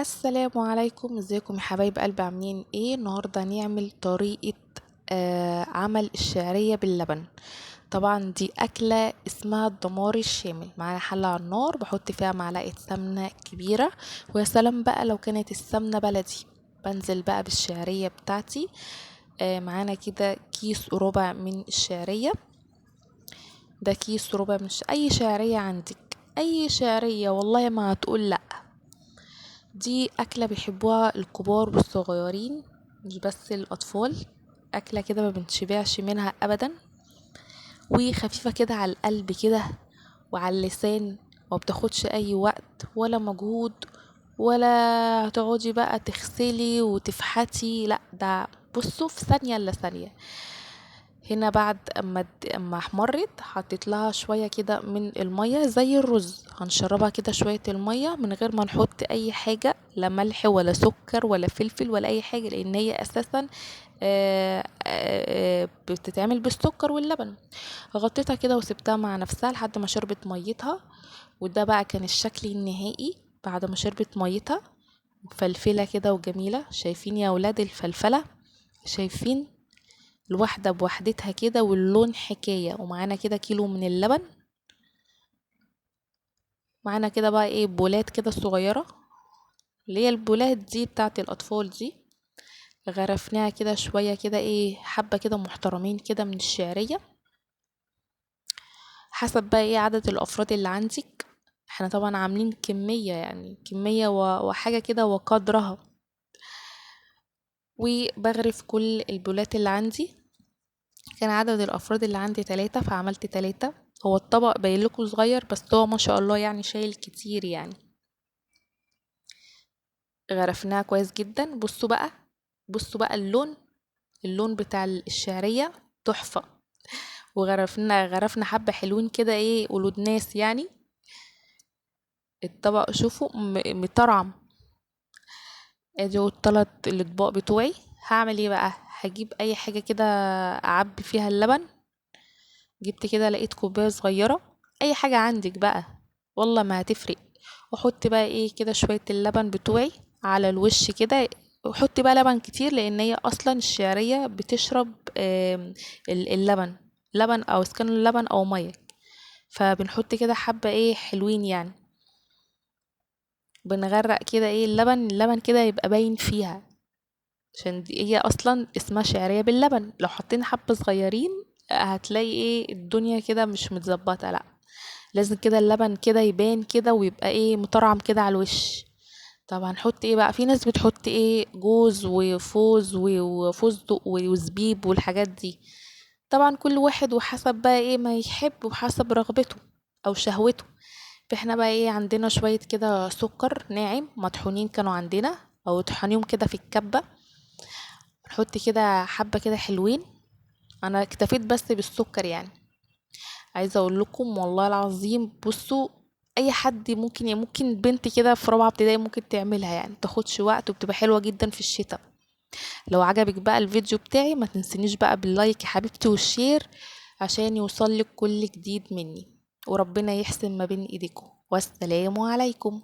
السلام عليكم، ازيكم يا حبايب قلبي؟ عاملين ايه؟ النهارده هنعمل طريقه عمل الشعريه باللبن. طبعا دي اكله اسمها الدمار الشامل. معانا حله على النار، بحط فيها معلقه سمنه كبيره، ويا سلام بقى لو كانت السمنه بلدي. بنزل بقى بالشعريه بتاعتي. معانا كده كيس وربع من الشعريه. ده كيس وربع، مش اي شعريه عندك، اي شعريه والله ما هتقول لا. دي أكلة بيحبوها الكبار والصغيرين، مش بس الأطفال. أكلة كده ما بنشبعش منها أبدا، وخفيفة كده على القلب كده وعلى اللسان، ومبتاخدش أي وقت ولا مجهود، ولا هتقعدي بقى تغسلي وتفحتي. لا، ده بصوا في ثانية إلا ثانية. هنا بعد اما احمرت حطيت لها شويه كده من الميه زي الرز، هنشربها كده شويه الميه من غير ما نحط اي حاجه، لا ملح ولا سكر ولا فلفل ولا اي حاجه، لان هي اساسا بتتعمل بالسكر واللبن. غطيتها كده وسبتها مع نفسها لحد ما شربت ميتها. وده بقى كان الشكل النهائي بعد ما شربت ميتها. فلفله كده وجميله. شايفين يا ولاد الفلفله؟ شايفين الواحدة بوحدتها كده، واللون حكاية. ومعانا كده كيلو من اللبن. معانا كده بقى ايه، بولات كده صغيرة، اللي هي البولات دي بتاعت الأطفال دي. غرفناها كده شوية كده ايه، حبة كده محترمين كده من الشعرية، حسب بقى ايه عدد الأفراد اللي عندك. احنا طبعا عاملين كمية، يعني كمية وحاجة كده وقدرها. وبغرف كل البولات اللي عندي. كان عدد الافراد اللي عندي 3، فعملت 3. هو الطبق باين لكم صغير، بس هو ما شاء الله يعني شايل كتير يعني. غرفناها كويس جدا. بصوا بقى، بصوا بقى اللون بتاع الشعرية تحفة. غرفنا حبة حلوين كده ايه، ولود ناس يعني. الطبق شوفوا مطرعم. ادي التلات الاطباق بتوعي. هعمل ايه بقى؟ هجيب اي حاجة كده اعبي فيها اللبن. جبت كده، لقيت كوباية صغيرة، اي حاجة عندك بقى والله ما هتفرق. واحط بقى ايه كده شوية اللبن بتوعي على الوش كده. وحط بقى لبن كتير، لان هي اصلا الشعرية بتشرب اللبن، لبن او اسكان اللبن او مية. فبنحط كده حبة ايه حلوين يعني. بنغرق كده ايه اللبن كده يبقى باين فيها، عشان دي هي اصلا اسمها شعرية باللبن. لو حطينا حبة صغيرين هتلاقي ايه الدنيا كده مش متظبطة. لا، لازم كده اللبن كده يبان كده ويبقى ايه مطرعم كده على الوش. طب هنحط ايه بقى؟ في ناس بتحط ايه جوز وفوز وفستق وزبيب والحاجات دي. طبعا كل واحد وحسب بقى ايه ما يحب، وحسب رغبته او شهوته. فاحنا بقى ايه عندنا شوية كده سكر ناعم مطحونين كانوا عندنا، او طحنيهم كده في الكبة. نحط كده حبة كده حلوين. انا اكتفيت بس بالسكر يعني. عايزه اقول لكم والله العظيم، بصوا، اي حد ممكن، يعني ممكن بنت كده في رابعه ابتدائي ممكن تعملها، يعني تاخدش وقت وبتبقى حلوه جدا في الشتاء. لو عجبك بقى الفيديو بتاعي ما تنسنيش بقى باللايك يا حبيبتي والشير، عشان يوصلك كل جديد مني. وربنا يحسن ما بين ايديكم. والسلام عليكم.